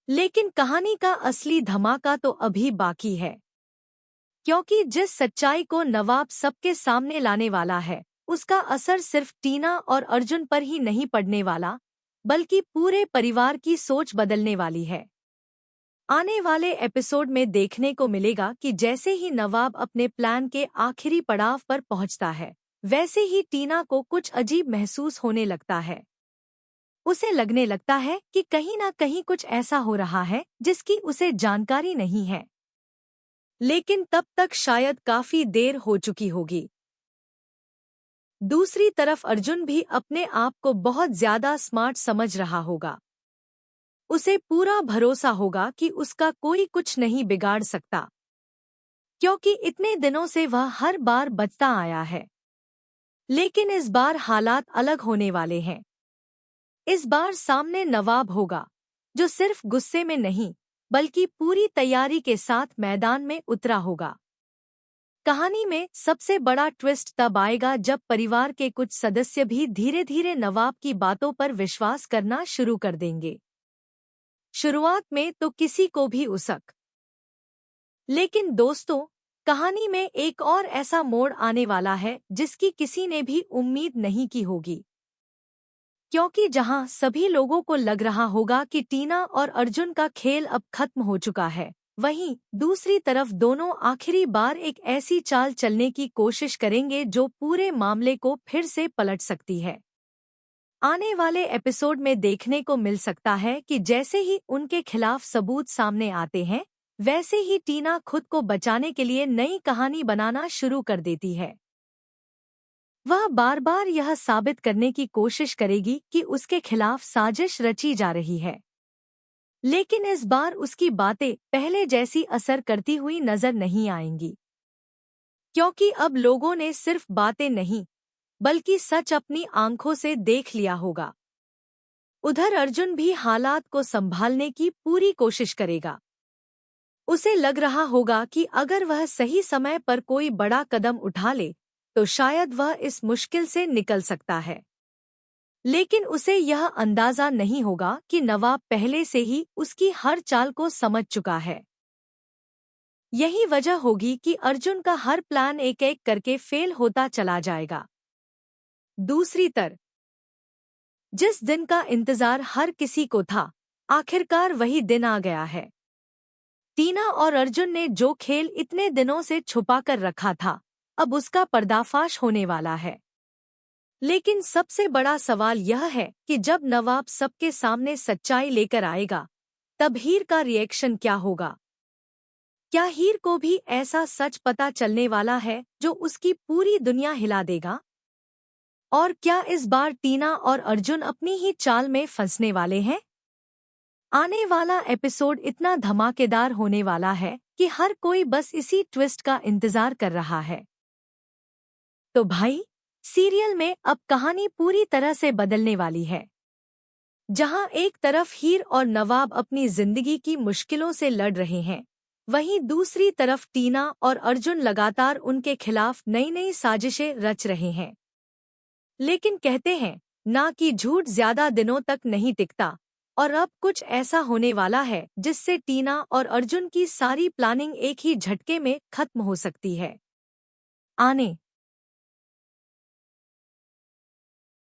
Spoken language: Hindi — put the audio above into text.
लेकिन कहानी का असली धमाका तो अभी बाकी है, क्योंकि जिस सच्चाई को नवाब सबके सामने लाने वाला है, उसका असर सिर्फ टीना और अर्जुन पर ही नहीं पड़ने वाला, बल्कि पूरे परिवार की सोच बदलने वाली है। आने वाले एपिसोड में देखने को मिलेगा कि जैसे ही नवाब अपने प्लान के आखिरी पड़ाव पर पहुंचता है, वैसे ही टीना को कुछ अजीब महसूस होने लगता है। उसे लगने लगता है कि कहीं ना कहीं कुछ ऐसा हो रहा है जिसकी उसे जानकारी नहीं है। लेकिन तब तक शायद काफी देर हो चुकी होगी। दूसरी तरफ अर्जुन भी अपने आप को बहुत ज्यादा स्मार्ट समझ रहा होगा। उसे पूरा भरोसा होगा कि उसका कोई कुछ नहीं बिगाड़ सकता, क्योंकि इतने दिनों से वह हर बार बचता आया है। लेकिन इस बार हालात अलग होने वाले हैं। इस बार सामने नवाब होगा, जो सिर्फ गुस्से में नहीं, बल्कि पूरी तैयारी के साथ मैदान में उतरा होगा। कहानी में सबसे बड़ा ट्विस्ट तब आएगा जब परिवार के कुछ सदस्य भी धीरे धीरे नवाब की बातों पर विश्वास करना शुरू कर देंगे। शुरुआत में तो किसी को भी उसक, लेकिन दोस्तों, कहानी में एक और ऐसा मोड़ आने वाला है जिसकी किसी ने भी उम्मीद नहीं की होगी। क्योंकि जहां सभी लोगों को लग रहा होगा कि टीना और अर्जुन का खेल अब खत्म हो चुका है, वहीं दूसरी तरफ दोनों आखिरी बार एक ऐसी चाल चलने की कोशिश करेंगे जो पूरे मामले को फिर से पलट सकती है। आने वाले एपिसोड में देखने को मिल सकता है कि जैसे ही उनके खिलाफ सबूत सामने आते हैं, वैसे ही टीना खुद को बचाने के लिए नई कहानी बनाना शुरू कर देती है। वह बार बार यह साबित करने की कोशिश करेगी कि उसके खिलाफ साजिश रची जा रही है। लेकिन इस बार उसकी बातें पहले जैसी असर करती हुई नजर नहीं आएंगी, क्योंकि अब लोगों ने सिर्फ बातें नहीं, बल्कि सच अपनी आंखों से देख लिया होगा। उधर अर्जुन भी हालात को संभालने की पूरी कोशिश करेगा। उसे लग रहा होगा कि अगर वह सही समय पर कोई बड़ा कदम उठा ले, तो शायद वह इस मुश्किल से निकल सकता है। लेकिन उसे यह अंदाजा नहीं होगा कि नवाब पहले से ही उसकी हर चाल को समझ चुका है। यही वजह होगी कि अर्जुन का हर प्लान एक एक करके फेल होता चला जाएगा। दूसरी तरफ, जिस दिन का इंतजार हर किसी को था, आखिरकार वही दिन आ गया है। टीना और अर्जुन ने जो खेल इतने दिनों से छुपा कर रखा था, अब उसका पर्दाफाश होने वाला है। लेकिन सबसे बड़ा सवाल यह है कि जब नवाब सबके सामने सच्चाई लेकर आएगा, तब हीर का रिएक्शन क्या होगा? क्या हीर को भी ऐसा सच पता चलने वाला है जो उसकी पूरी दुनिया हिला देगा? और क्या इस बार टीना और अर्जुन अपनी ही चाल में फंसने वाले हैं? आने वाला एपिसोड इतना धमाकेदार होने वाला है कि हर कोई बस इसी ट्विस्ट का इंतजार कर रहा है। तो भाई, सीरियल में अब कहानी पूरी तरह से बदलने वाली है। जहां एक तरफ हीर और नवाब अपनी जिंदगी की मुश्किलों से लड़ रहे हैं, वहीं दूसरी तरफ टीना और अर्जुन लगातार उनके खिलाफ नई नई साजिशें रच रहे हैं। लेकिन कहते हैं ना कि झूठ ज्यादा दिनों तक नहीं टिकता, और अब कुछ ऐसा होने वाला है जिससे टीना और अर्जुन की सारी प्लानिंग एक ही झटके में खत्म हो सकती है। आने